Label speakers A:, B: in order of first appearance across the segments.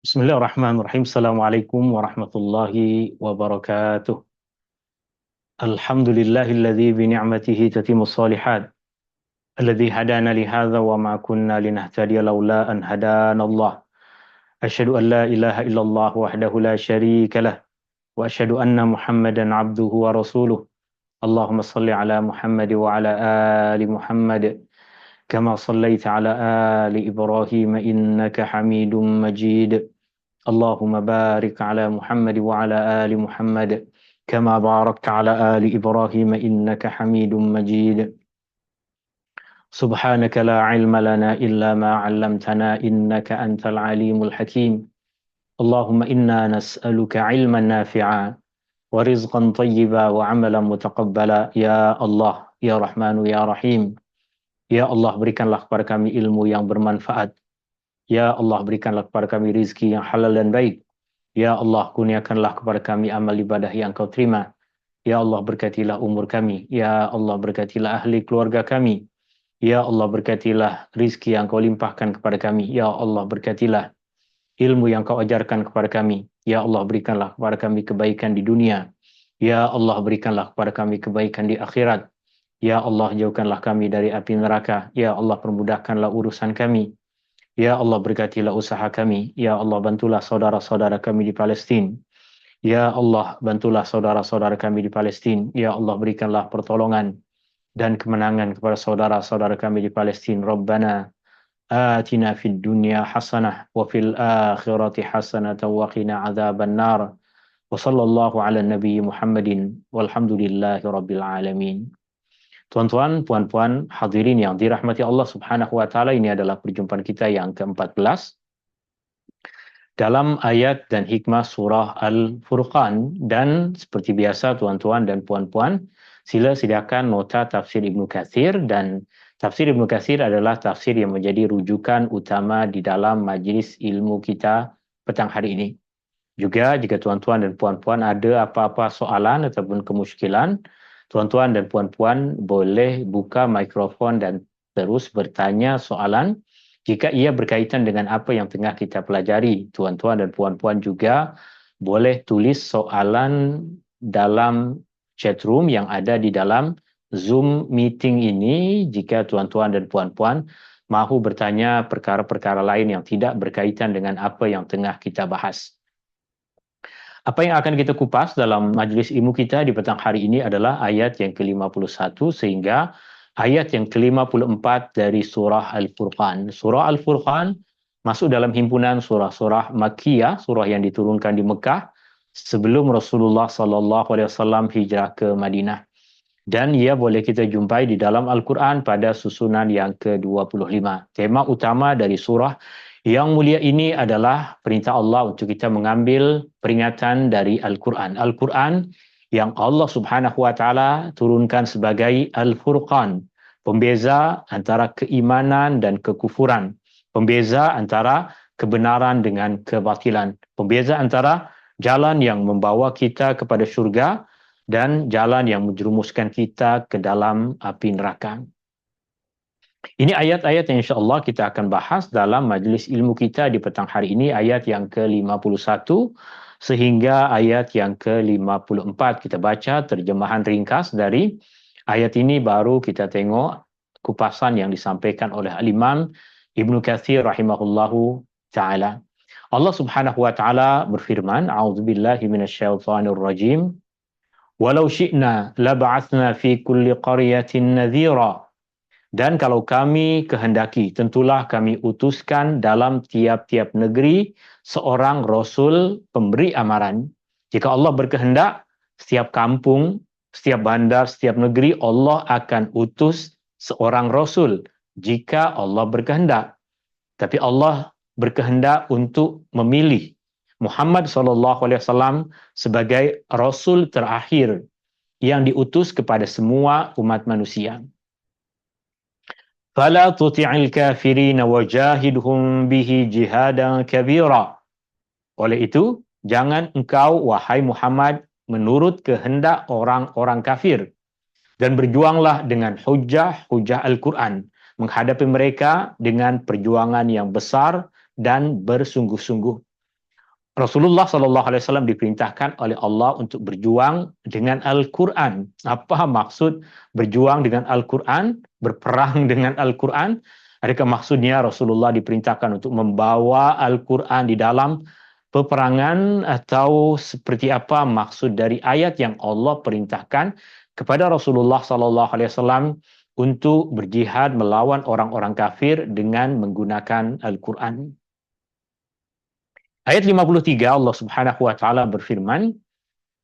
A: Bismillahirrahmanirrahim. Assalamualaikum warahmatullahi wabarakatuh. Alhamdulillahilladzi bi ni'matihi tatimmus shalihat. Alladzi hadana li hadza wa ma kunna linahtadiya laula an hadanallah. Asyhadu an la ilaha illallah wahdahu la syarika lah wa asyhadu anna Muhammadan abduhu wa rasuluh. Allahumma salli ala Muhammad wa ala ali Muhammad kama sallaita ala ali Ibrahim innaka Hamidum Majid. اللهم بارك على محمد وعلى آل محمد كما باركت على آل إبراهيم إنك حميد مجيد سبحانك لا علم لنا إلا ما علمتنا إنك أنت العليم الحكيم اللهم إنا نسألك علما نافعا ورزقا طيبا وعملا متقبلا يا الله يا رحمن يا رحيم يا الله berikanlah kepada kami ilmu yang bermanfaat. Ya Allah, berikanlah kepada kami rizki yang halal dan baik. Ya Allah, kurniakanlah kepada kami amal ibadah yang Kau terima. Ya Allah, berkatilah umur kami. Ya Allah, berkatilah ahli keluarga kami. Ya Allah, berkatilah rizki yang Kau limpahkan kepada kami. Ya Allah, berkatilah ilmu yang Kau ajarkan kepada kami. Ya Allah, berikanlah kepada kami kebaikan di dunia. Ya Allah, berikanlah kepada kami kebaikan di akhirat. Ya Allah, jauhkanlah kami dari api neraka. Ya Allah, permudahkanlah urusan kami. Ya Allah, berkatilah usaha kami. Ya Allah, bantulah saudara-saudara kami di Palestin. Ya Allah, bantulah saudara-saudara kami di Palestin. Ya Allah, berikanlah pertolongan dan kemenangan kepada saudara-saudara kami di Palestin. Rabbana atina fid dunya hasanah wa fil akhirati hasanah wa qina adzaban nar. Wa sallallahu ala nabi Muhammadin walhamdulillahi rabbil alamin. Tuan-tuan, puan-puan, hadirin yang dirahmati Allah Subhanahu wa taala, ini adalah perjumpaan kita yang ke-14 dalam ayat dan hikmah surah Al-Furqan. Dan seperti biasa tuan-tuan dan puan-puan, sila sediakan nota tafsir Ibnu Katsir, dan tafsir Ibnu Katsir adalah tafsir yang menjadi rujukan utama di dalam majlis ilmu kita petang hari ini. Juga jika tuan-tuan dan puan-puan ada apa-apa soalan ataupun kemusykilan, tuan-tuan dan puan-puan boleh buka mikrofon dan terus bertanya soalan jika ia berkaitan dengan apa yang tengah kita pelajari. Tuan-tuan dan puan-puan juga boleh tulis soalan dalam chat room yang ada di dalam Zoom meeting ini jika tuan-tuan dan puan-puan mahu bertanya perkara-perkara lain yang tidak berkaitan dengan apa yang tengah kita bahas. Apa yang akan kita kupas dalam majlis ilmu kita di petang hari ini adalah ayat yang ke-51 sehingga ayat yang ke-54 dari surah Al-Furqan. Surah Al-Furqan masuk dalam himpunan surah-surah Makkiyah, surah yang diturunkan di Mekah sebelum Rasulullah SAW hijrah ke Madinah. Dan ia boleh kita jumpai di dalam Al-Quran pada susunan yang ke-25. Tema utama dari surah yang mulia ini adalah perintah Allah untuk kita mengambil peringatan dari Al-Quran. Al-Quran yang Allah Subhanahu wa taala turunkan sebagai Al-Furqan, pembeza antara keimanan dan kekufuran, pembeza antara kebenaran dengan kebatilan, pembeza antara jalan yang membawa kita kepada syurga dan jalan yang menjerumuskan kita ke dalam api neraka. Ini ayat-ayat yang insya-Allah kita akan bahas dalam majlis ilmu kita di petang hari ini, ayat yang ke-51 sehingga ayat yang ke-54. Kita baca terjemahan ringkas dari ayat ini, baru kita tengok kupasan yang disampaikan oleh Al-Imam Ibnu Katsir rahimahullahu taala. Allah Subhanahu wa taala berfirman, a'udzubillahi minasyaitonir rajim. Walau syi'na lab'atsna fi kulli qaryatin nadhira. Dan kalau kami kehendaki, tentulah kami utuskan dalam tiap-tiap negeri seorang rasul pemberi amaran. Jika Allah berkehendak, setiap kampung, setiap bandar, setiap negeri Allah akan utus seorang rasul jika Allah berkehendak. Tapi Allah berkehendak untuk memilih Muhammad SAW sebagai rasul terakhir yang diutus kepada semua umat manusia. Fala tuti'il kafirin wajahidhum bihi jihadan kabira. Oleh itu, jangan engkau wahai Muhammad menurut kehendak orang-orang kafir dan berjuanglah dengan hujah-hujah Al-Quran, menghadapi mereka dengan perjuangan yang besar dan bersungguh-sungguh. Rasulullah Shallallahu Alaihi Wasallam diperintahkan oleh Allah untuk berjuang dengan Al-Quran. Apa maksud berjuang dengan Al-Quran? Berperang dengan Al-Quran? Adakah maksudnya Rasulullah diperintahkan untuk membawa Al-Quran di dalam peperangan, atau seperti apa maksud dari ayat yang Allah perintahkan kepada Rasulullah Shallallahu Alaihi Wasallam untuk berjihad melawan orang-orang kafir dengan menggunakan Al-Quran? Ayat 53 Allah Subhanahu wa taala berfirman,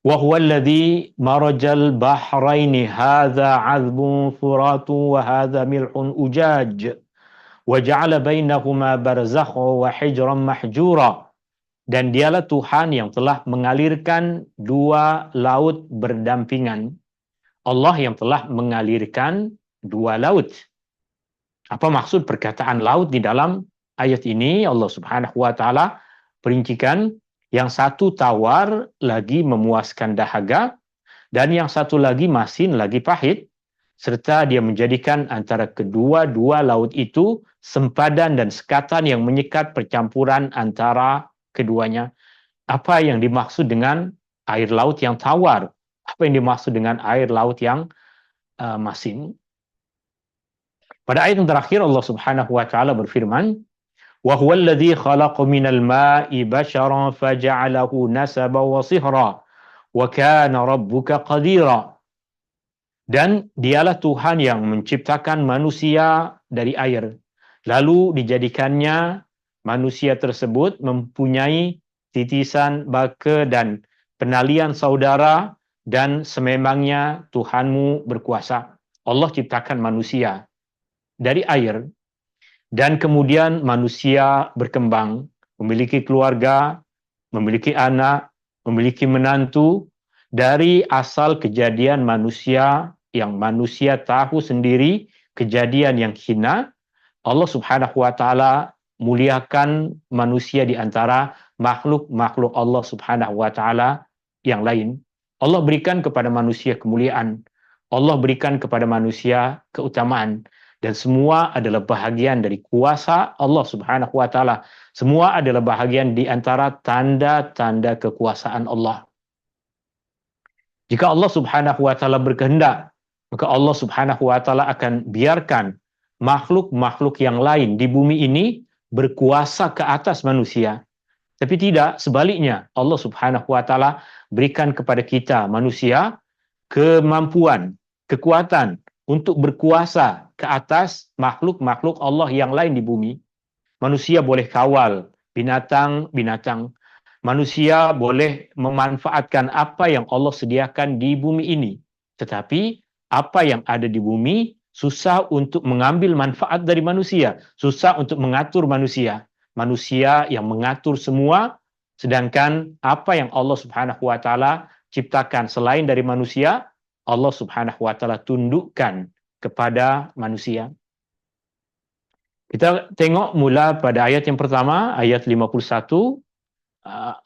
A: "Wa huwal ladzi marajal bahraini hadza 'azbun furatun wa hadza milhun ujaj wa ja'ala bainahuma barzakhan wa hijran mahjura." Dan dialah Tuhan yang telah mengalirkan dua laut berdampingan. Allah yang telah mengalirkan dua laut. Apa maksud perkataan laut di dalam ayat ini? Allah Subhanahu wa taala perincikan, yang satu tawar lagi memuaskan dahaga, dan yang satu lagi masin lagi pahit, serta dia menjadikan antara kedua-dua laut itu sempadan dan sekatan yang menyekat percampuran antara keduanya. Apa yang dimaksud dengan air laut yang tawar? Apa yang dimaksud dengan air laut yang masin? Pada ayat yang terakhir Allah Subhanahu wa taala berfirman, وَهُوَ الَّذِي خَلَقَ مِنَ الْمَاءِ بَشَرًا فَجَعَلَهُ نَسَبًا وَصِهْرًا وَكَانَ رَبُّكَ قَدِيرًا. Dan dialah Tuhan yang menciptakan manusia dari air, lalu dijadikannya manusia tersebut mempunyai titisan baka dan penalian saudara, dan sememangnya Tuhanmu berkuasa. Allah ciptakan manusia dari air, dan kemudian manusia berkembang, memiliki keluarga, memiliki anak, memiliki menantu, dari asal kejadian manusia yang manusia tahu sendiri, kejadian yang hina. Allah Subhanahu wa taala muliakan manusia di antara makhluk-makhluk Allah Subhanahu wa taala yang lain. Allah berikan kepada manusia kemuliaan. Allah berikan kepada manusia keutamaan. Dan semua adalah bahagian dari kuasa Allah Subhanahu wa taala. Semua adalah bahagian di antara tanda-tanda kekuasaan Allah. Jika Allah Subhanahu wa taala berkehendak, maka Allah Subhanahu wa taala akan biarkan makhluk-makhluk yang lain di bumi ini berkuasa ke atas manusia. Tapi tidak, sebaliknya Allah Subhanahu wa taala berikan kepada kita manusia kemampuan, kekuatan untuk berkuasa ke atas makhluk-makhluk Allah yang lain di bumi. Manusia boleh kawal binatang-binatang. Manusia boleh memanfaatkan apa yang Allah sediakan di bumi ini. Tetapi apa yang ada di bumi susah untuk mengambil manfaat dari manusia. Susah untuk mengatur manusia. Manusia yang mengatur semua, sedangkan apa yang Allah Subhanahu wa taala ciptakan selain dari manusia, Allah Subhanahu wa taala tundukkan kepada manusia. Kita tengok mula pada ayat yang pertama, ayat 51.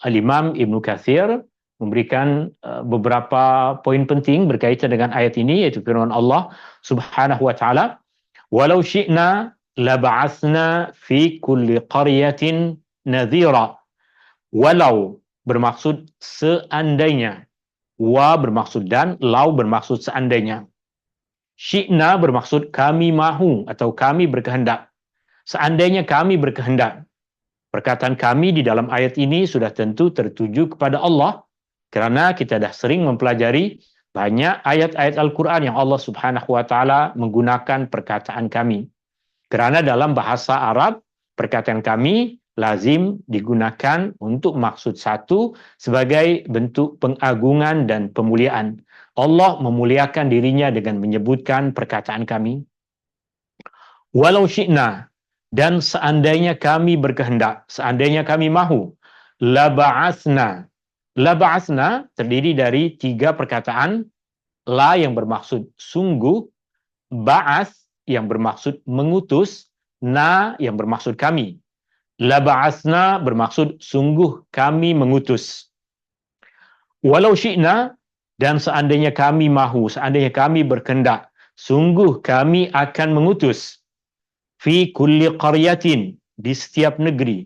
A: Al-Imam Ibnu Katsir memberikan beberapa poin penting berkaitan dengan ayat ini, yaitu firman Allah Subhanahu wa taala, "Walau syi'na laba'atsna fi kulli qaryatin nadhira." Walau bermaksud seandainya. Wa bermaksud dan, lau bermaksud seandainya. Syi'na bermaksud kami mahu atau kami berkehendak. Seandainya kami berkehendak. Perkataan kami di dalam ayat ini sudah tentu tertuju kepada Allah, kerana kita dah sering mempelajari banyak ayat-ayat Al-Quran yang Allah Subhanahu wa taala menggunakan perkataan kami. Kerana dalam bahasa Arab, perkataan kami lazim digunakan untuk maksud satu sebagai bentuk pengagungan dan pemuliaan. Allah memuliakan dirinya dengan menyebutkan perkataan kami. Walau syi'na, dan seandainya kami berkehendak, seandainya kami mahu, laba'atsna. Laba'atsna terdiri dari tiga perkataan. La yang bermaksud sungguh, ba'ats yang bermaksud mengutus, na yang bermaksud kami. Laba'atsna bermaksud sungguh kami mengutus. Walau syi'na, dan seandainya kami mahu, seandainya kami berkehendak, sungguh kami akan mengutus. Fi kulli qaryatin, di setiap negeri,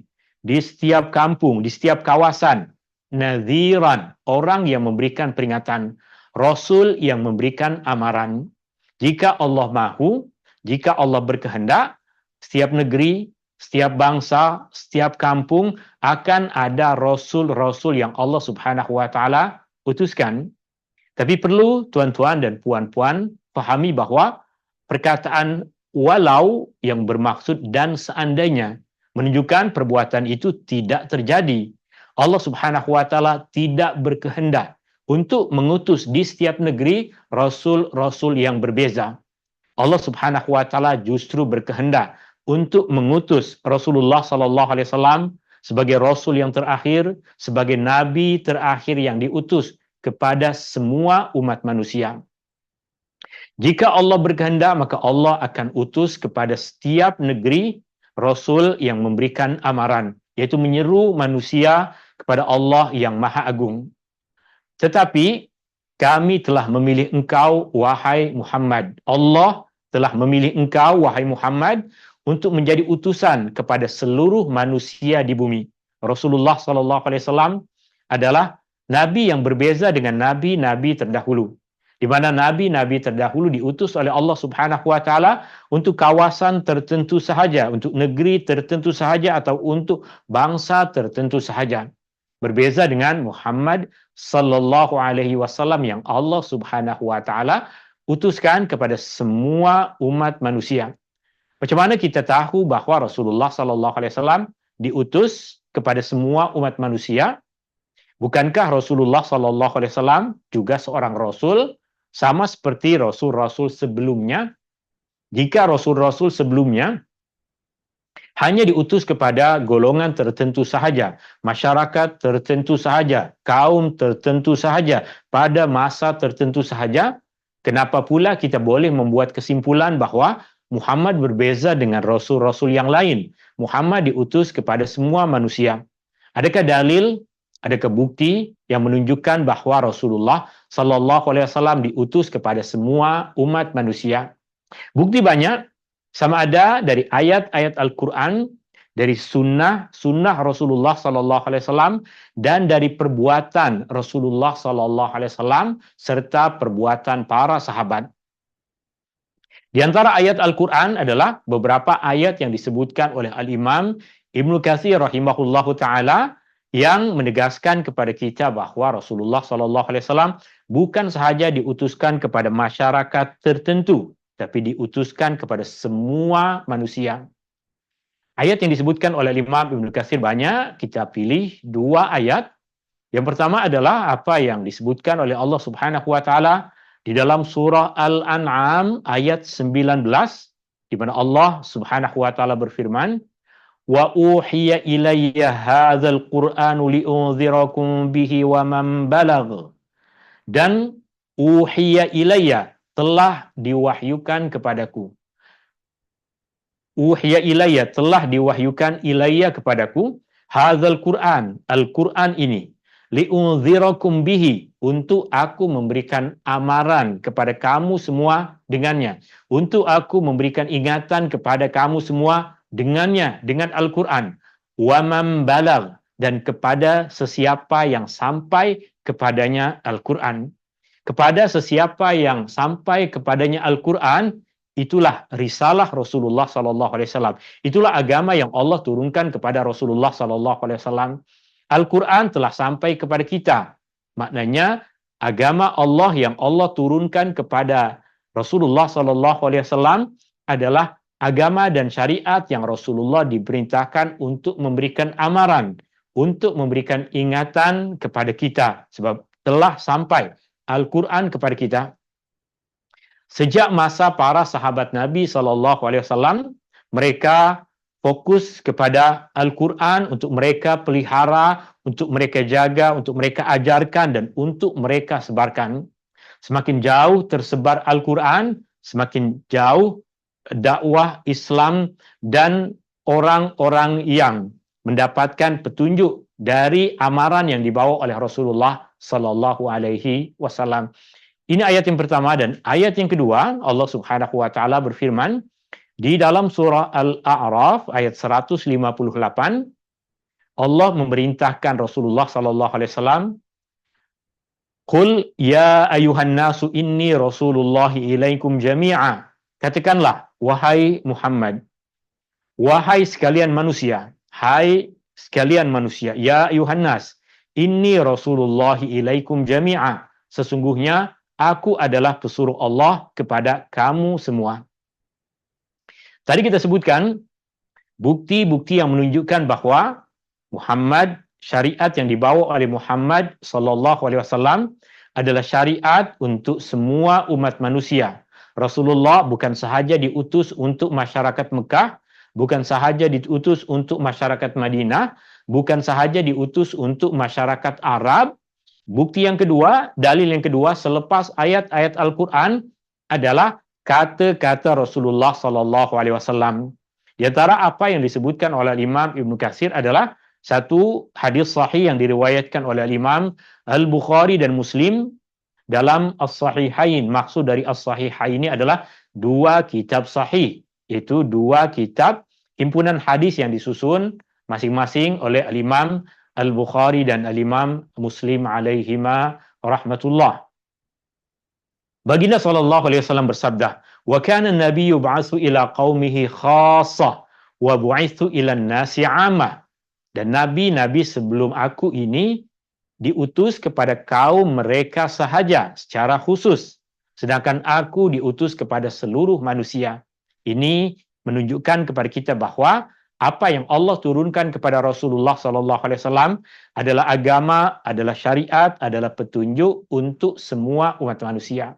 A: di setiap kampung, di setiap kawasan. Nadhiran, orang yang memberikan peringatan. Rasul yang memberikan amaran. Jika Allah mahu, jika Allah berkehendak, setiap negeri, setiap bangsa, setiap kampung akan ada rasul-rasul yang Allah Subhanahu wa taala utuskan. Tapi perlu tuan-tuan dan puan-puan fahami bahwa perkataan walau yang bermaksud dan seandainya menunjukkan perbuatan itu tidak terjadi. Allah Subhanahu wa taala tidak berkehendak untuk mengutus di setiap negeri rasul-rasul yang berbeza. Allah Subhanahu wa taala justru berkehendak untuk mengutus Rasulullah sallallahu alaihi wasallam sebagai rasul yang terakhir, sebagai nabi terakhir yang diutus kepada semua umat manusia. Jika Allah berkehendak, maka Allah akan utus kepada setiap negeri rasul yang memberikan amaran, yaitu menyeru manusia kepada Allah yang Maha Agung. Tetapi kami telah memilih engkau, wahai Muhammad. Allah telah memilih engkau, wahai Muhammad, untuk menjadi utusan kepada seluruh manusia di bumi. Rasulullah SAW adalah nabi yang berbeza dengan nabi-nabi terdahulu, di mana nabi-nabi terdahulu diutus oleh Allah Subhanahu wa taala untuk kawasan tertentu sahaja, untuk negeri tertentu sahaja, atau untuk bangsa tertentu sahaja. Berbeza dengan Muhammad sallallahu alaihi wasallam yang Allah Subhanahu wa taala utuskan kepada semua umat manusia. Macam mana kita tahu bahwa Rasulullah sallallahu alaihi wasallam diutus kepada semua umat manusia? Bukankah Rasulullah sallallahu alaihi wasallam juga seorang rasul sama seperti rasul-rasul sebelumnya? Jika rasul-rasul sebelumnya hanya diutus kepada golongan tertentu sahaja, masyarakat tertentu sahaja, kaum tertentu sahaja, pada masa tertentu sahaja, kenapa pula kita boleh membuat kesimpulan bahwa Muhammad berbeza dengan rasul-rasul yang lain? Muhammad diutus kepada semua manusia. Adakah dalil, adakah bukti yang menunjukkan bahwa Rasulullah sallallahu alaihi wasallam diutus kepada semua umat manusia? Bukti banyak, sama ada dari ayat-ayat Al-Quran, dari sunnah Rasulullah sallallahu alaihi wasallam, dan dari perbuatan Rasulullah sallallahu alaihi wasallam serta perbuatan para sahabat. Di antara ayat Al-Quran adalah beberapa ayat yang disebutkan oleh Al-Imam Ibnu Katsir rahimahullahu taala yang menegaskan kepada kita bahwa Rasulullah sallallahu alaihi wasallam bukan sahaja diutuskan kepada masyarakat tertentu, tapi diutuskan kepada semua manusia. Ayat yang disebutkan oleh Imam Ibnu Katsir banyak, kita pilih dua ayat. Yang pertama adalah apa yang disebutkan oleh Allah Subhanahu wa taala di dalam surah Al-An'am ayat 19, di mana Allah Subhanahu wa taala berfirman, "Wa uhiya ilayya hadzal Qur'anu li'unzirakum bihi wa man balagh." Dan uhiya ilayya, telah diwahyukan kepadaku. Uhiya ilayya, telah diwahyukan ilayya kepadaku, hadzal Qur'an, Al-Qur'an ini, li'unzirakum bihi, untuk aku memberikan amaran kepada kamu semua dengannya, untuk aku memberikan ingatan kepada kamu semua dengannya, dengan Al-Qur'an, wa man balagh, dan kepada sesiapa yang sampai kepadanya Al-Qur'an. Kepada sesiapa yang sampai kepadanya Al-Quran, itulah risalah Rasulullah SAW. Itulah agama yang Allah turunkan kepada Rasulullah SAW. Al-Quran telah sampai kepada kita. Maknanya, agama Allah yang Allah turunkan kepada Rasulullah SAW adalah agama dan syariat yang Rasulullah diperintahkan untuk memberikan amaran, untuk memberikan ingatan kepada kita. Sebab telah sampai Al-Quran kepada kita. Sejak masa para sahabat Nabi SAW, mereka fokus kepada Al-Quran untuk mereka pelihara, untuk mereka jaga, untuk mereka ajarkan, dan untuk mereka sebarkan. Semakin jauh tersebar Al-Quran, semakin jauh dakwah Islam dan orang-orang yang mendapatkan petunjuk dari amaran yang dibawa oleh Rasulullah sallallahu alaihi wasallam. Ini ayat yang pertama. Dan ayat yang kedua, Allah Subhanahu wa taala berfirman di dalam surah Al-A'raf ayat 158, Allah memerintahkan Rasulullah sallallahu alaihi wasallam, "Qul ya ayuhan nasu inni rasulullahi ilaikum jami'a." Katakanlah, wahai Muhammad, wahai sekalian manusia, hai sekalian manusia, ya ayuhan nas, inni rasulullahi ilaikum jami'a. Sesungguhnya aku adalah pesuruh Allah kepada kamu semua. Tadi kita sebutkan bukti-bukti yang menunjukkan bahwa Muhammad, syariat yang dibawa oleh Muhammad sallallahu alaihi wasallam adalah syariat untuk semua umat manusia. Rasulullah bukan sahaja diutus untuk masyarakat Mekah, bukan sahaja diutus untuk masyarakat Madinah, bukan sahaja diutus untuk masyarakat Arab. Bukti yang kedua, dalil yang kedua selepas ayat-ayat Al-Quran adalah kata-kata Rasulullah sallallahu alaihi wasallam. Di antara apa yang disebutkan oleh Imam Ibnu Katsir adalah satu hadis sahih yang diriwayatkan oleh Imam Al-Bukhari dan Muslim dalam As-Sahihain. Maksud dari As-Sahihain ini adalah dua kitab sahih, yaitu dua kitab himpunan hadis yang disusun masing-masing oleh Al-Imam Al-Bukhari dan Al-Imam Muslim alaihima rahmatullah. Baginda sallallahu alaihi wasallam bersabda, "Wa kana an-nabiyyu ba'atsu ila qaumihi khassah wa bu'itsu ila an-nasi 'ammah." Dan nabi-nabi sebelum aku ini diutus kepada kaum mereka sahaja secara khusus, sedangkan aku diutus kepada seluruh manusia. Ini menunjukkan kepada kita bahwa apa yang Allah turunkan kepada Rasulullah sallallahu alaihi wasallam adalah agama, adalah syariat, adalah petunjuk untuk semua umat manusia.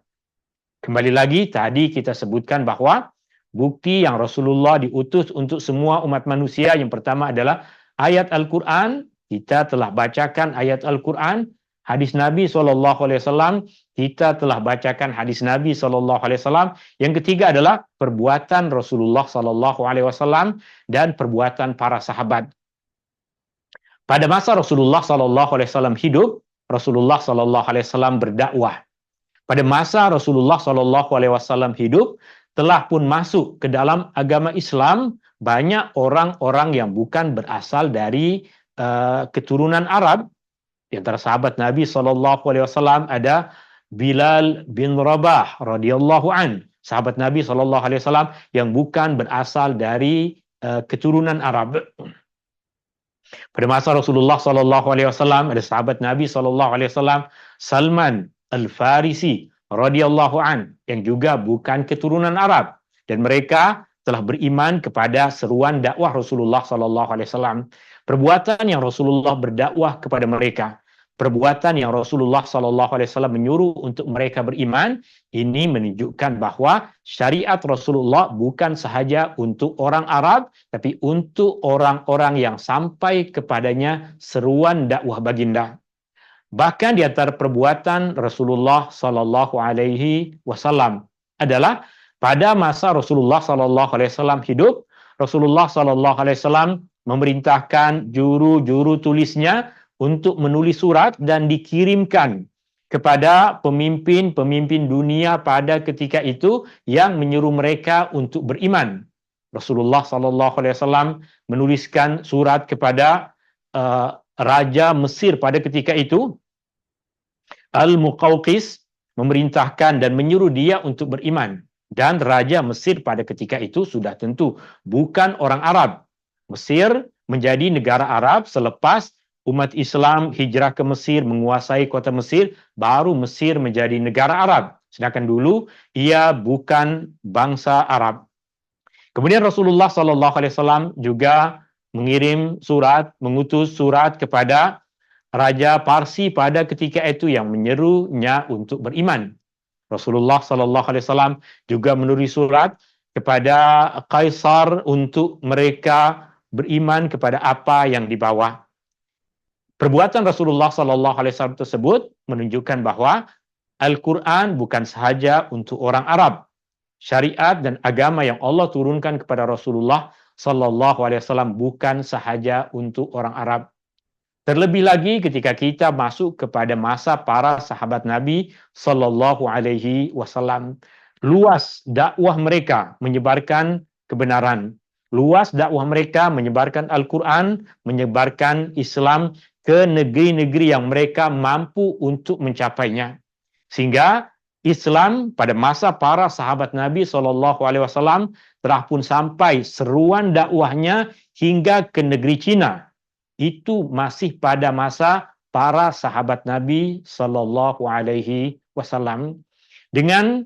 A: Kembali lagi, tadi kita sebutkan bahwa bukti yang Rasulullah diutus untuk semua umat manusia, yang pertama adalah ayat Al-Quran. Kita telah bacakan ayat Al-Quran. Hadis Nabi SAW, kita telah bacakan hadis Nabi SAW. Yang ketiga adalah perbuatan Rasulullah SAW dan perbuatan para sahabat. Pada masa Rasulullah SAW hidup, Rasulullah SAW berdakwah. Pada masa Rasulullah SAW hidup, telah pun masuk ke dalam agama Islam banyak orang-orang yang bukan berasal dari keturunan Arab. Di antara sahabat Nabi SAW ada Bilal bin Rabah radhiyallahu an, sahabat Nabi SAW yang bukan berasal dari keturunan Arab. Pada masa Rasulullah SAW ada sahabat Nabi SAW Salman Al-Farisi radhiyallahu an yang juga bukan keturunan Arab, dan mereka telah beriman kepada seruan dakwah Rasulullah sallallahu alaihi wasallam. Perbuatan yang Rasulullah berdakwah kepada mereka, perbuatan yang Rasulullah sallallahu alaihi wasallam menyuruh untuk mereka beriman, ini menunjukkan bahwa syariat Rasulullah bukan sahaja untuk orang Arab, tapi untuk orang-orang yang sampai kepadanya seruan dakwah baginda. Bahkan di antara perbuatan Rasulullah sallallahu alaihi wasallam adalah pada masa Rasulullah sallallahu alaihi wasallam hidup, Rasulullah sallallahu alaihi wasallam memerintahkan juru-juru tulisnya untuk menulis surat dan dikirimkan kepada pemimpin-pemimpin dunia pada ketika itu yang menyuruh mereka untuk beriman. Rasulullah sallallahu alaihi wasallam menuliskan surat kepada Raja Mesir pada ketika itu, Al-Muqawqis, memerintahkan dan menyuruh dia untuk beriman. Dan Raja Mesir pada ketika itu sudah tentu bukan orang Arab. Mesir menjadi negara Arab selepas umat Islam hijrah ke Mesir, menguasai kota Mesir, baru Mesir menjadi negara Arab. Sedangkan dulu ia bukan bangsa Arab. Kemudian Rasulullah SAW juga mengutus surat kepada Raja Parsi pada ketika itu yang menyerunya untuk beriman. Rasulullah SAW juga menulis surat kepada Kaisar untuk mereka beriman kepada apa yang dibawa. Perbuatan Rasulullah SAW tersebut menunjukkan bahwa Al-Quran bukan sahaja untuk orang Arab. Syariat dan agama yang Allah turunkan kepada Rasulullah SAW bukan sahaja untuk orang Arab. Terlebih lagi ketika kita masuk kepada masa para sahabat Nabi sallallahu alaihi wasallam, luas dakwah mereka menyebarkan kebenaran. luas dakwah mereka menyebarkan Al-Quran, menyebarkan Islam ke negeri-negeri yang mereka mampu untuk mencapainya. Sehingga Islam pada masa para sahabat Nabi SAW telah pun sampai seruan dakwahnya hingga ke negeri Cina. Itu masih pada masa para sahabat Nabi SAW. Dengan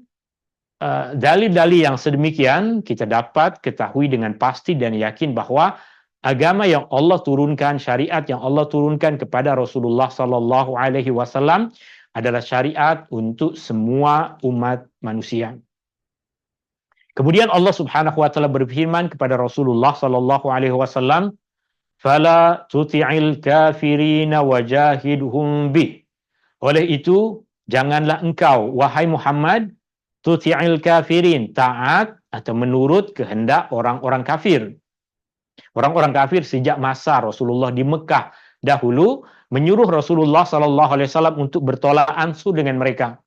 A: dalil-dalil yang sedemikian, kita dapat ketahui dengan pasti dan yakin bahwa agama yang Allah turunkan, syariat yang Allah turunkan kepada Rasulullah SAW adalah syariat untuk semua umat manusia. Kemudian Allah Subhanahu wa taala berfirman kepada Rasulullah SAW, "Fala tuti'il kafirina wajahidhum bih." Oleh itu, janganlah engkau wahai Muhammad tuti'il kafirin, taat atau menurut kehendak orang-orang kafir. Orang-orang kafir sejak masa Rasulullah di Mekah dahulu menyuruh Rasulullah SAW untuk bertolak ansur dengan mereka.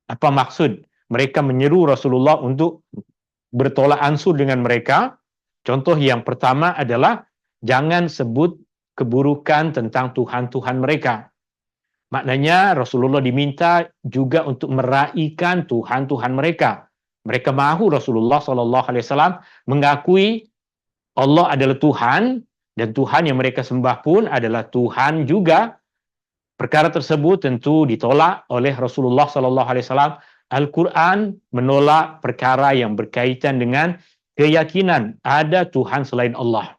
A: Apa maksud? Mereka menyeru Rasulullah untuk bertolak ansur dengan mereka. Contoh yang pertama adalah jangan sebut keburukan tentang Tuhan-Tuhan mereka. Maknanya Rasulullah diminta juga untuk meraihkan Tuhan-Tuhan mereka. Mereka mahu Rasulullah SAW mengakui Allah adalah Tuhan dan Tuhan yang mereka sembah pun adalah Tuhan juga. Perkara tersebut tentu ditolak oleh Rasulullah SAW. Al-Quran menolak perkara yang berkaitan dengan keyakinan ada Tuhan selain Allah.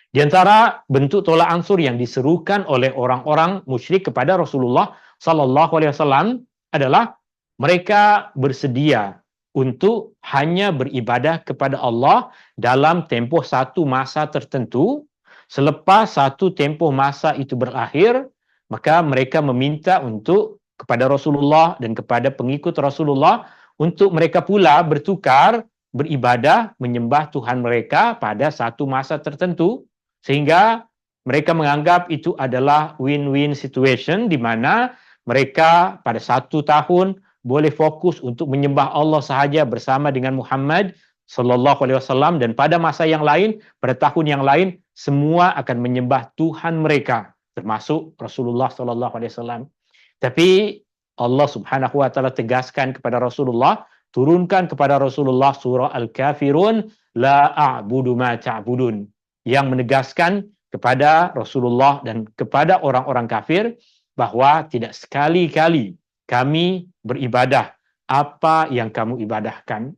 A: Di antara bentuk tolak ansur yang diserukan oleh orang-orang musyrik kepada Rasulullah SAW adalah mereka bersedia untuk hanya beribadah kepada Allah dalam tempoh satu masa tertentu. Selepas satu tempoh masa itu berakhir, maka mereka meminta untuk kepada Rasulullah dan kepada pengikut Rasulullah untuk mereka pula bertukar beribadah menyembah Tuhan mereka pada satu masa tertentu. Sehingga mereka menganggap itu adalah win-win situation di mana mereka pada satu tahun boleh fokus untuk menyembah Allah sahaja bersama dengan Muhammad SAW, dan pada masa yang lain, pada tahun yang lain, semua akan menyembah Tuhan mereka, termasuk Rasulullah SAW. Tapi Allah Subhanahu wa taala tegaskan kepada Rasulullah, turunkan kepada Rasulullah surah Al-Kafirun, la a'budu ma ta'budun, yang menegaskan kepada Rasulullah dan kepada orang-orang kafir bahwa tidak sekali-kali kami beribadah apa yang kamu ibadahkan.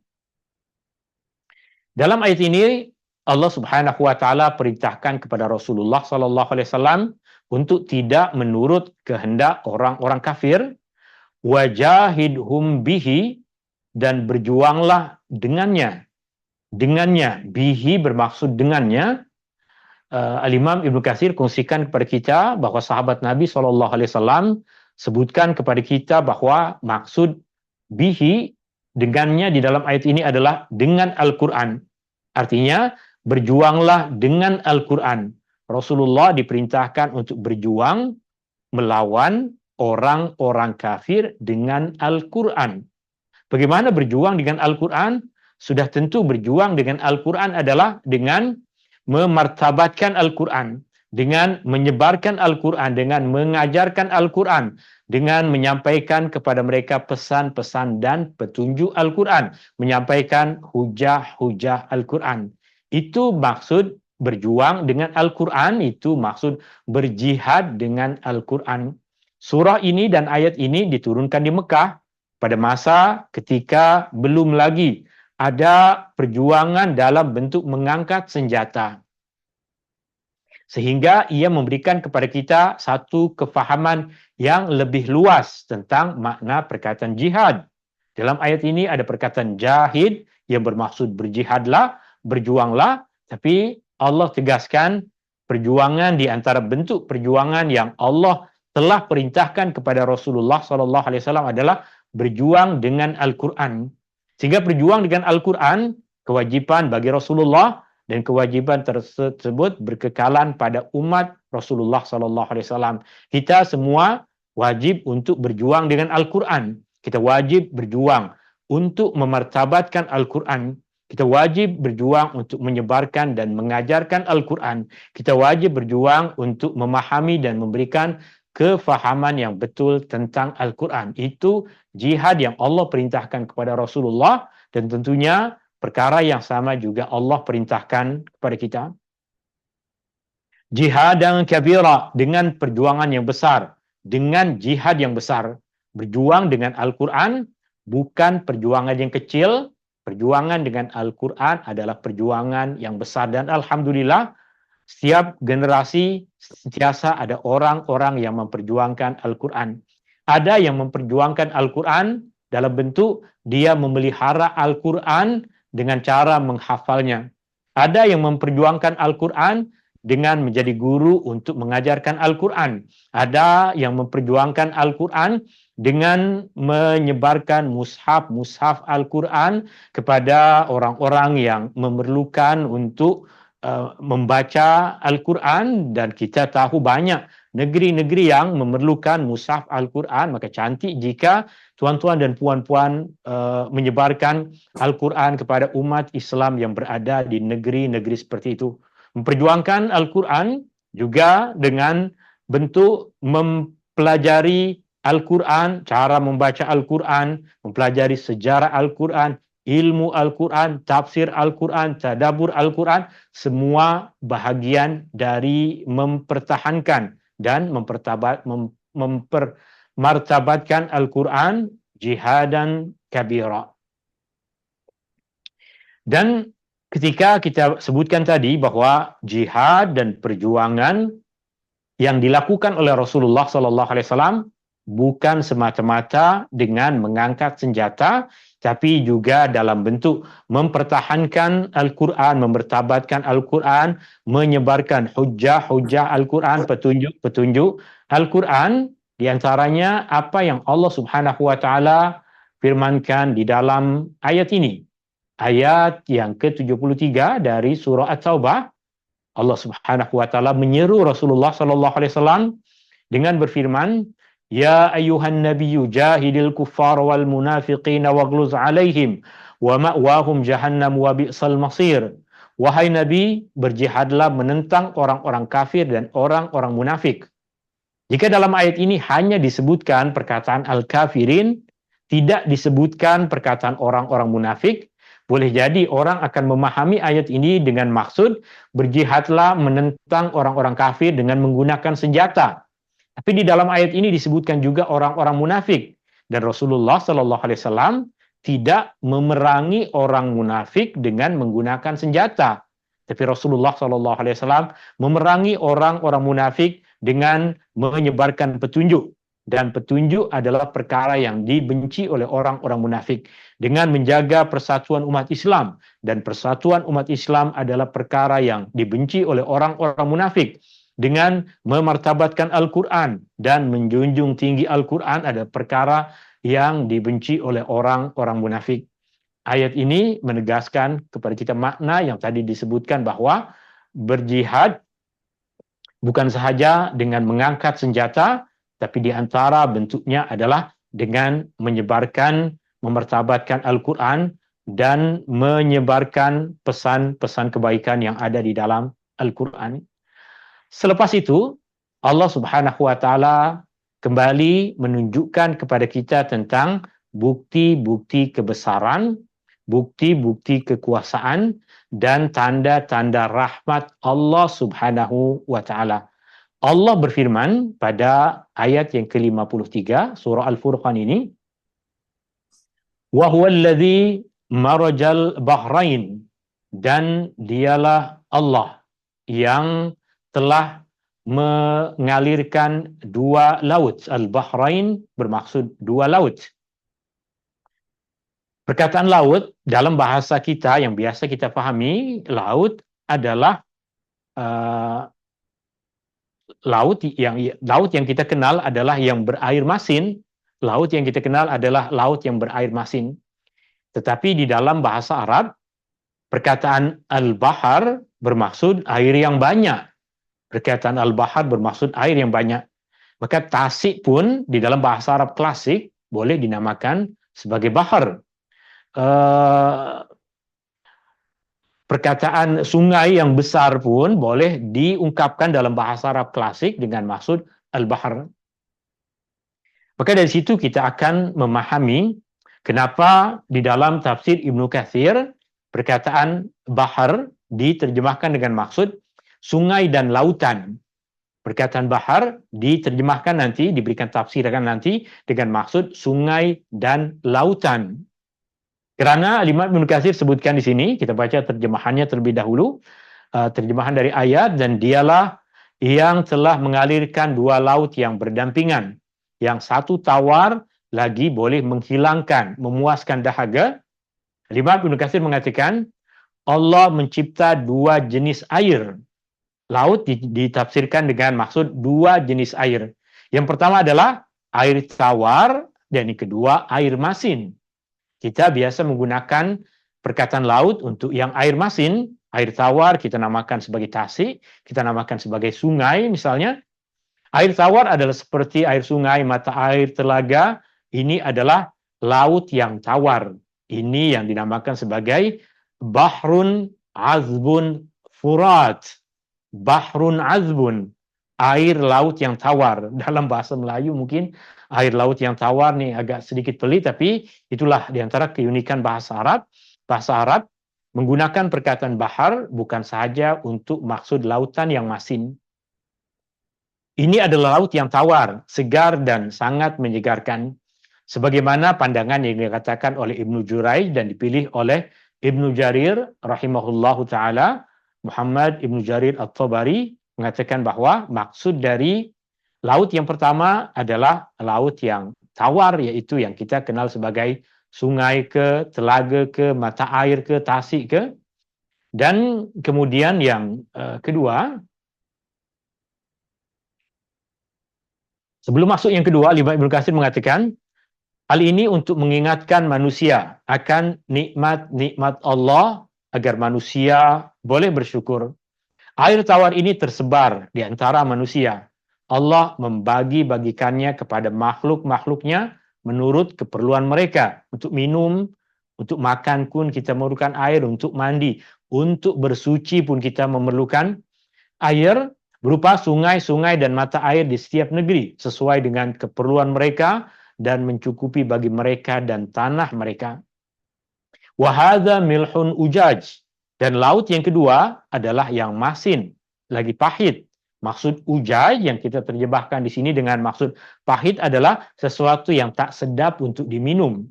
A: Dalam ayat ini Allah Subhanahu wa taala perintahkan kepada Rasulullah SAW untuk tidak menurut kehendak orang-orang kafir, wajahidhum bihi, dan berjuanglah dengannya. Dengannya, bihi bermaksud dengannya. Al-Imam Ibnu Katsir kongsikan kepada kita bahwa sahabat Nabi SAW sebutkan kepada kita bahwa maksud bihi dengannya di dalam ayat ini adalah dengan Al-Quran. Artinya berjuanglah dengan Al-Quran. Rasulullah diperintahkan untuk berjuang melawan orang-orang kafir dengan Al-Quran. Bagaimana berjuang dengan Al-Quran? Sudah tentu berjuang dengan Al-Quran adalah dengan memartabatkan Al-Quran, dengan menyebarkan Al-Quran, dengan mengajarkan Al-Quran, dengan menyampaikan kepada mereka pesan-pesan dan petunjuk Al-Quran, menyampaikan hujah-hujah Al-Quran. Itu maksud berjuang dengan Al-Quran, itu maksud berjihad dengan Al-Quran. Surah ini dan ayat ini diturunkan di Mekah pada masa ketika belum lagi ada perjuangan dalam bentuk mengangkat senjata. Sehingga ia memberikan kepada kita satu kefahaman yang lebih luas tentang makna perkataan jihad. Dalam ayat ini ada perkataan jahid yang bermaksud berjihadlah, berjuanglah, tapi Allah tegaskan perjuangan di antara bentuk perjuangan yang Allah telah perintahkan kepada Rasulullah SAW adalah berjuang dengan Al-Quran. Sehingga berjuang dengan Al-Quran, kewajiban bagi Rasulullah, dan kewajiban tersebut berkekalan pada umat Rasulullah SAW. Kita semua wajib untuk berjuang dengan Al-Quran. Kita wajib berjuang untuk memartabatkan Al-Quran. Kita wajib berjuang untuk menyebarkan dan mengajarkan Al-Quran. Kita wajib berjuang untuk memahami dan memberikan kefahaman yang betul tentang Al-Quran. Itu jihad yang Allah perintahkan kepada Rasulullah, dan tentunya perkara yang sama juga Allah perintahkan kepada kita. Jihadan kabira, dengan perjuangan yang besar, dengan jihad yang besar. Berjuang dengan Al-Quran bukan perjuangan yang kecil. Perjuangan dengan Al-Quran adalah perjuangan yang besar, dan alhamdulillah setiap generasi sentiasa ada orang-orang yang memperjuangkan Al-Quran. Ada yang memperjuangkan Al-Quran dalam bentuk dia memelihara Al-Quran dengan cara menghafalnya. Ada yang memperjuangkan Al-Quran dengan menjadi guru untuk mengajarkan Al-Quran. Ada yang memperjuangkan Al-Quran dengan menyebarkan mushaf Al-Quran kepada orang-orang yang memerlukan untuk membaca Al-Quran. Dan kita tahu banyak negeri-negeri yang memerlukan mushaf Al-Quran. Maka cantik jika tuan-tuan dan puan-puan menyebarkan Al-Quran kepada umat Islam yang berada di negeri-negeri seperti itu. Memperjuangkan Al-Quran juga dengan bentuk mempelajari Al-Quran, cara membaca Al-Quran, mempelajari sejarah Al-Quran, ilmu Al-Quran, tafsir Al-Quran, tadabbur Al-Quran, semua bahagian dari mempertahankan dan mempermartabatkan Al-Quran, jihadan kabira. Dan ketika kita sebutkan tadi bahwa jihad dan perjuangan yang dilakukan oleh Rasulullah SAW bukan semata-mata dengan mengangkat senjata, tapi juga dalam bentuk mempertahankan Al-Quran, memertabatkan Al-Quran, menyebarkan hujah-hujah Al-Quran, petunjuk-petunjuk Al-Quran, diantaranya apa yang Allah Subhanahu wa Ta'ala firmankan di dalam ayat ini. Ayat yang ke-73 dari surah At-Taubah, Allah Subhanahu wa Ta'ala menyeru Rasulullah SAW dengan berfirman, Ya ayyuhan nabiyyu jahidil kuffar wal munafiqin waghluz alaihim wa ma'wahum jahannam wa bi'sal masir. Wahai Nabi, berjihadlah menentang orang-orang kafir dan orang-orang munafik. Jika dalam ayat ini hanya disebutkan perkataan al-kafirin, tidak disebutkan perkataan orang-orang munafik, boleh jadi orang akan memahami ayat ini dengan maksud berjihadlah menentang orang-orang kafir dengan menggunakan senjata. Tapi di dalam ayat ini disebutkan juga orang-orang munafik, dan Rasulullah SAW tidak memerangi orang munafik dengan menggunakan senjata. Tapi Rasulullah SAW memerangi orang-orang munafik dengan menyebarkan petunjuk. Dan petunjuk adalah perkara yang dibenci oleh orang-orang munafik, dengan menjaga persatuan umat Islam. Dan persatuan umat Islam adalah perkara yang dibenci oleh orang-orang munafik, dengan memartabatkan Al-Quran dan menjunjung tinggi Al-Quran adalah perkara yang dibenci oleh orang-orang munafik. Ayat ini menegaskan kepada kita makna yang tadi disebutkan, bahwa berjihad bukan sahaja dengan mengangkat senjata, tapi di antara bentuknya adalah dengan menyebarkan, memartabatkan Al-Quran dan menyebarkan pesan-pesan kebaikan yang ada di dalam Al-Quran. Selepas itu, Allah Subhanahu wa Ta'ala kembali menunjukkan kepada kita tentang bukti-bukti kebesaran, bukti-bukti kekuasaan, dan tanda-tanda rahmat Allah Subhanahu wa Ta'ala. Allah berfirman pada ayat yang ke-53 surah Al-Furqan ini, wa huwallazi marajal bahrain, dan dialah Allah yang telah mengalirkan dua laut. Al-Bahrain bermaksud dua laut. Perkataan laut dalam bahasa kita yang biasa kita pahami, laut adalah laut yang kita kenal adalah yang berair masin. Laut yang kita kenal adalah laut yang berair masin. Tetapi di dalam bahasa Arab, perkataan al-bahar bermaksud air yang banyak. Perkataan al-bahar bermaksud air yang banyak. Maka tasik pun di dalam bahasa Arab klasik boleh dinamakan sebagai bahar. perkataan sungai yang besar pun boleh diungkapkan dalam bahasa Arab klasik dengan maksud al-bahr. Maka dari situ kita akan memahami kenapa di dalam tafsir Ibnu Katsir perkataan bahar diterjemahkan dengan maksud sungai dan lautan. Perkataan bahar diterjemahkan nanti, diberikan tafsirkan nanti dengan maksud sungai dan lautan. Kerana Imam Ibnu Katsir sebutkan di sini, kita baca terjemahannya terlebih dahulu, terjemahan dari ayat, dan dialah yang telah mengalirkan dua laut yang berdampingan. Yang satu tawar, lagi boleh menghilangkan, memuaskan dahaga. Imam Ibnu Katsir mengatakan, Allah mencipta dua jenis air. Laut ditafsirkan dengan maksud dua jenis air. Yang pertama adalah air tawar, dan yang kedua air masin. Kita biasa menggunakan perkataan laut untuk yang air masin. Air tawar kita namakan sebagai tasik, kita namakan sebagai sungai misalnya. Air tawar adalah seperti air sungai, mata air, telaga. Ini adalah laut yang tawar. Ini yang dinamakan sebagai bahrun azbun furat. Bahrun azbun, air laut yang tawar. Dalam bahasa Melayu mungkin air laut yang tawar nih agak sedikit pelik, tapi itulah diantara keunikan bahasa Arab. Bahasa Arab menggunakan perkataan bahar bukan sahaja untuk maksud lautan yang masin. Ini adalah laut yang tawar, segar dan sangat menyegarkan. Sebagaimana pandangan yang dikatakan oleh Ibnu Jurayj dan dipilih oleh Ibnu Jarir rahimahullahu ta'ala, Muhammad Ibnu Jarir At-Tabari mengatakan bahwa maksud dari laut yang pertama adalah laut yang tawar, yaitu yang kita kenal sebagai sungai ke, telaga ke, mata air ke, tasik ke. Dan kemudian yang kedua, sebelum masuk yang kedua, Imam Ibnu Katsir mengatakan, hal ini untuk mengingatkan manusia akan nikmat-nikmat Allah agar manusia boleh bersyukur. Air tawar ini tersebar di antara manusia. Allah membagi-bagikannya kepada makhluk-makhluknya menurut keperluan mereka. Untuk minum, untuk makan pun kita memerlukan air, untuk mandi, untuk bersuci pun kita memerlukan air, berupa sungai-sungai dan mata air di setiap negeri sesuai dengan keperluan mereka dan mencukupi bagi mereka dan tanah mereka. Wahadha milhun ujaj, dan laut yang kedua adalah yang masin, lagi pahit. Maksud ujaj yang kita terjemahkan di sini dengan maksud pahit adalah sesuatu yang tak sedap untuk diminum.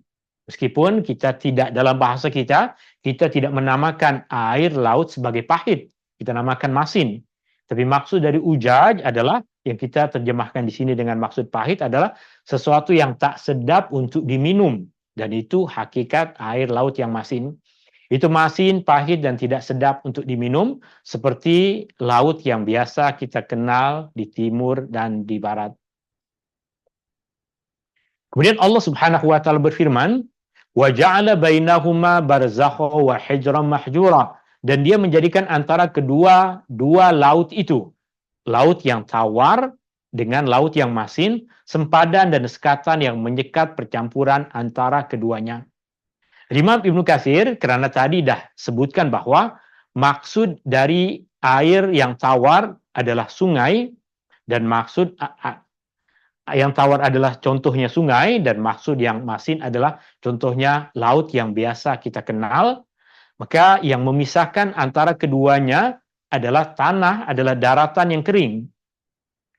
A: Meskipun kita tidak, dalam bahasa kita tidak menamakan air laut sebagai pahit, kita namakan masin. Tapi maksud dari ujaj adalah yang kita terjemahkan di sini dengan maksud pahit adalah sesuatu yang tak sedap untuk diminum. Dan itu hakikat air laut yang masin. Itu masin, pahit dan tidak sedap untuk diminum seperti laut yang biasa kita kenal di timur dan di barat. Kemudian Allah Subhanahu wa taala berfirman, "Wa ja'ala bainahuma barzakha wa hijran mahjura." Dan dia menjadikan antara dua laut itu, laut yang tawar dengan laut yang masin, sempadan dan sekatan yang menyekat percampuran antara keduanya. Imam Ibnu Katsir, kerana tadi dah sebutkan bahwa maksud dari air yang tawar adalah sungai, dan maksud yang tawar adalah contohnya sungai, dan maksud yang masin adalah contohnya laut yang biasa kita kenal, maka yang memisahkan antara keduanya adalah tanah, adalah daratan yang kering.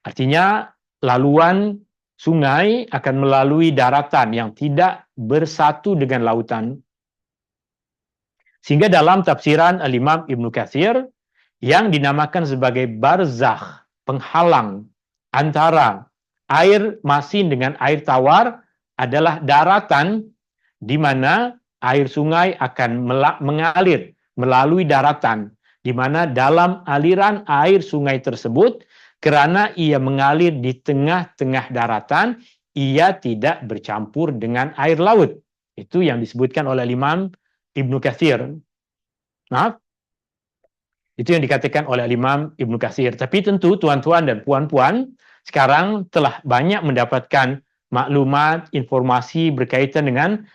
A: Artinya laluan sungai akan melalui daratan yang tidak bersatu dengan lautan. Sehingga dalam tafsiran Al-Imam Ibnu Katsir yang dinamakan sebagai barzakh, penghalang antara air masin dengan air tawar adalah daratan di mana air sungai akan mengalir melalui daratan, di mana dalam aliran air sungai tersebut, kerana ia mengalir di tengah-tengah daratan, ia tidak bercampur dengan air laut. Itu yang disebutkan oleh Imam Ibnu Katsir. Maaf, itu yang dikatakan oleh Imam Ibnu Katsir. Tapi tentu tuan-tuan dan puan-puan sekarang telah banyak mendapatkan maklumat, informasi berkaitan dengan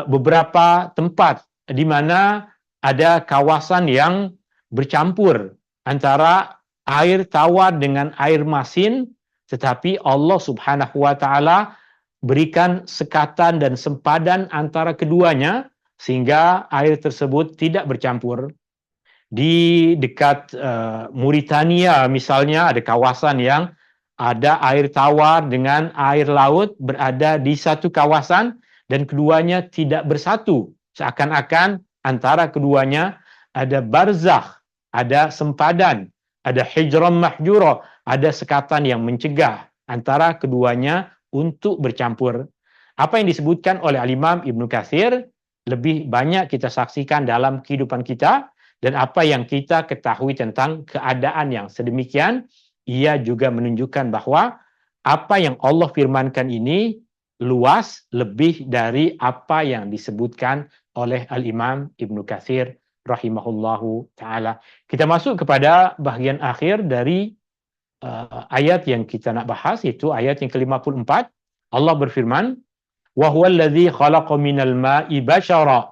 A: beberapa tempat di mana ada kawasan yang bercampur antara air tawar dengan air masin, tetapi Allah Subhanahu wa taala berikan sekatan dan sempadan antara keduanya sehingga air tersebut tidak bercampur. Di dekat Mauritania misalnya ada kawasan yang ada air tawar dengan air laut berada di satu kawasan dan keduanya tidak bersatu. Seakan-akan antara keduanya ada barzakh, ada sempadan, ada hijran mahjura, ada sekatan yang mencegah antara keduanya untuk bercampur. Apa yang disebutkan oleh Al-Imam Ibnu Katsir lebih banyak kita saksikan dalam kehidupan kita, dan apa yang kita ketahui tentang keadaan yang sedemikian, ia juga menunjukkan bahwa apa yang Allah firmankan ini luas lebih dari apa yang disebutkan oleh Al-Imam Ibnu Katsir rahimahullahu ta'ala. Kita masuk kepada bagian akhir dari ayat yang kita nak bahas, yaitu ayat yang ke-54. Allah berfirman, wa huwallazi khalaqa minal ma'i basyara,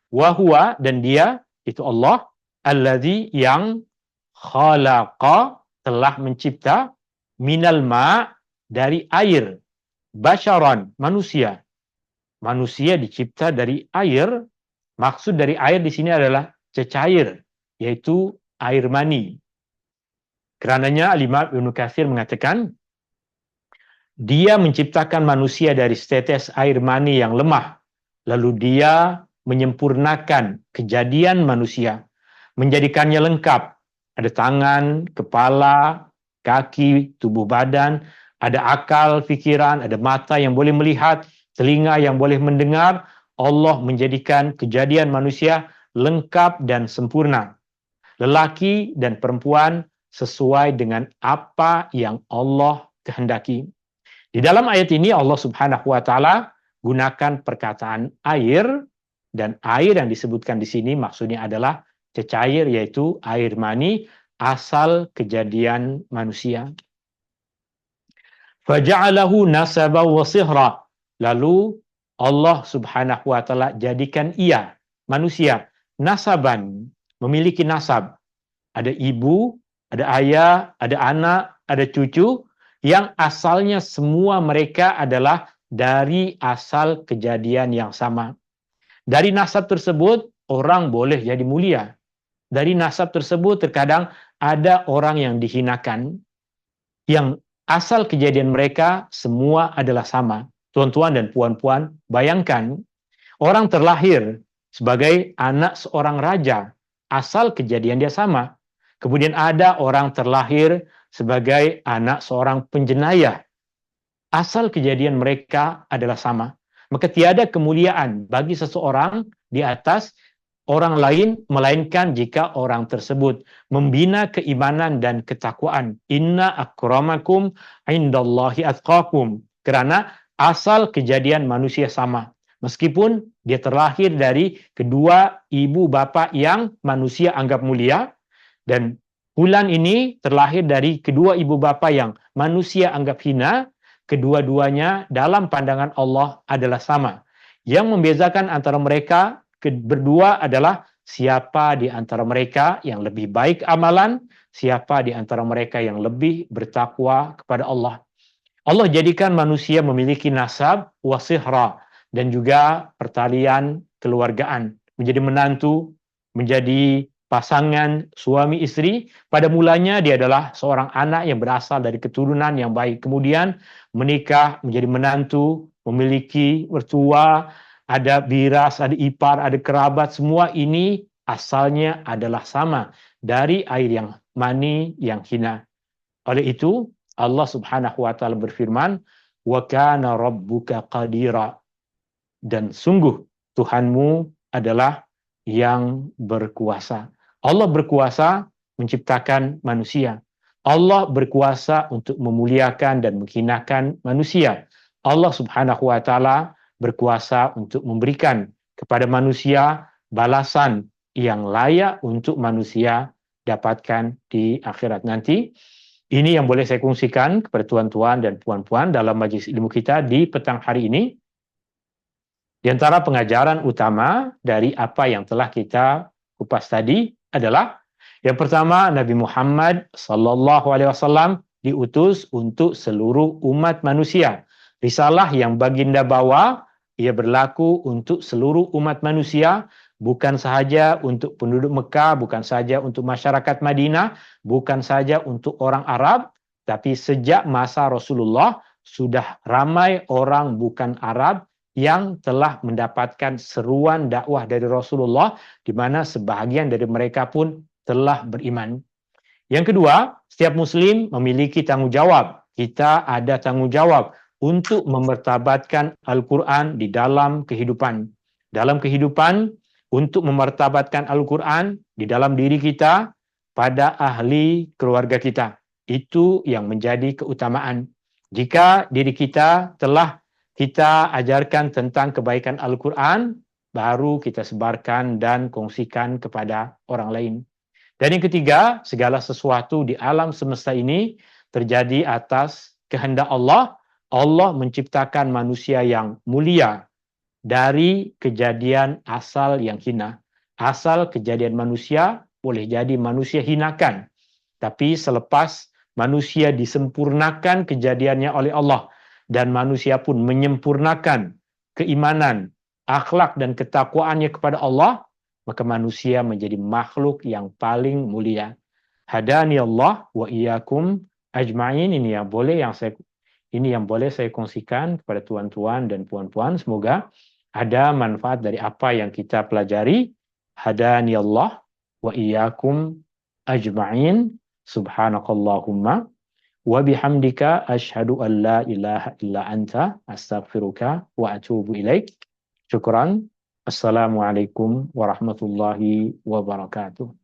A: wa huwa, dan dia itu Allah, allazi yang khalaqa, telah mencipta, minal ma, dari air, basyaran, manusia. Manusia dicipta dari air. Maksud dari air di sini adalah cecair, yaitu air mani. Kerananya Al-Imam Ibnu Katsir mengatakan, dia menciptakan manusia dari setetes air mani yang lemah, lalu dia menyempurnakan kejadian manusia, menjadikannya lengkap. Ada tangan, kepala, kaki, tubuh badan, ada akal, fikiran, ada mata yang boleh melihat, telinga yang boleh mendengar. Allah menjadikan kejadian manusia lengkap dan sempurna. Lelaki dan perempuan sesuai dengan apa yang Allah kehendaki. Di dalam ayat ini Allah Subhanahu wa taala gunakan perkataan air, dan air yang disebutkan di sini maksudnya adalah cecair, yaitu air mani asal kejadian manusia. Faja'alahu nasaba wa sihra. Lalu Allah Subhanahu wa taala jadikan ia, manusia, nasaban, memiliki nasab. Ada ibu, ada ayah, ada anak, ada cucu, yang asalnya semua mereka adalah dari asal kejadian yang sama. Dari nasab tersebut, orang boleh jadi mulia. Dari nasab tersebut, terkadang ada orang yang dihinakan, yang asal kejadian mereka semua adalah sama. Tuan-tuan dan puan-puan, bayangkan, orang terlahir sebagai anak seorang raja, asal kejadian dia sama. Kemudian ada orang terlahir sebagai anak seorang penjenayah, asal kejadian mereka adalah sama. Maka tiada kemuliaan bagi seseorang di atas orang lain, melainkan jika orang tersebut membina keimanan dan ketakwaan. Inna akramakum indallahi atqakum. Kerana asal kejadian manusia sama. Meskipun dia terlahir dari kedua ibu bapa yang manusia anggap mulia, dan Fulan ini terlahir dari kedua ibu bapa yang manusia anggap hina, kedua-duanya dalam pandangan Allah adalah sama. Yang membezakan antara mereka berdua adalah siapa di antara mereka yang lebih baik amalan, siapa di antara mereka yang lebih bertakwa kepada Allah. Allah jadikan manusia memiliki nasab wasihra, dan juga pertalian keluargaan, menjadi menantu, menjadi pasangan suami istri. Pada mulanya dia adalah seorang anak yang berasal dari keturunan yang baik. Kemudian menikah, menjadi menantu, memiliki mertua, ada biras, ada ipar, ada kerabat. Semua ini asalnya adalah sama, dari air yang mani yang hina. Oleh itu Allah Subhanahu wa taala berfirman, "Wa kana rabbuka qadira." Dan sungguh Tuhanmu adalah yang berkuasa. Allah berkuasa menciptakan manusia. Allah berkuasa untuk memuliakan dan menghinakan manusia. Allah Subhanahu wa taala berkuasa untuk memberikan kepada manusia balasan yang layak untuk manusia dapatkan di akhirat nanti. Ini yang boleh saya kongsikan kepada tuan-tuan dan puan-puan dalam majlis ilmu kita di petang hari ini. Di antara pengajaran utama dari apa yang telah kita kupas tadi adalah yang pertama, Nabi Muhammad sallallahu alaihi wasallam diutus untuk seluruh umat manusia. Risalah yang baginda bawa ia berlaku untuk seluruh umat manusia, bukan sahaja untuk penduduk Mekah, bukan sahaja untuk masyarakat Madinah, bukan sahaja untuk orang Arab, tapi sejak masa Rasulullah sudah ramai orang bukan Arab yang telah mendapatkan seruan dakwah dari Rasulullah, di mana sebahagian dari mereka pun telah beriman. Yang kedua, setiap Muslim memiliki tanggung jawab. Kita ada tanggung jawab untuk memartabatkan Al-Quran di dalam kehidupan. Dalam kehidupan, untuk memartabatkan Al-Quran di dalam diri kita, pada ahli keluarga kita. Itu yang menjadi keutamaan. Jika diri kita telah kita ajarkan tentang kebaikan Al-Quran, baru kita sebarkan dan kongsikan kepada orang lain. Dan yang ketiga, segala sesuatu di alam semesta ini terjadi atas kehendak Allah. Allah menciptakan manusia yang mulia dari kejadian asal yang hina. Asal kejadian manusia boleh jadi manusia hinakan. Tapi selepas manusia disempurnakan kejadiannya oleh Allah dan manusia pun menyempurnakan keimanan, akhlak dan ketakwaannya kepada Allah, maka manusia menjadi makhluk yang paling mulia. Hadani Allah wa iyyakum ajma'in. Ini yang boleh saya kongsikan kepada tuan-tuan dan puan-puan. Semoga ada manfaat dari apa yang kita pelajari. Hadani Allah wa iyyakum ajma'in. Subhanakallahumma wa bihamdika asyhadu an la ilaha illa anta astaghfiruka wa atubu ilaik. Syukran. Assalamualaikum warahmatullahi wabarakatuh.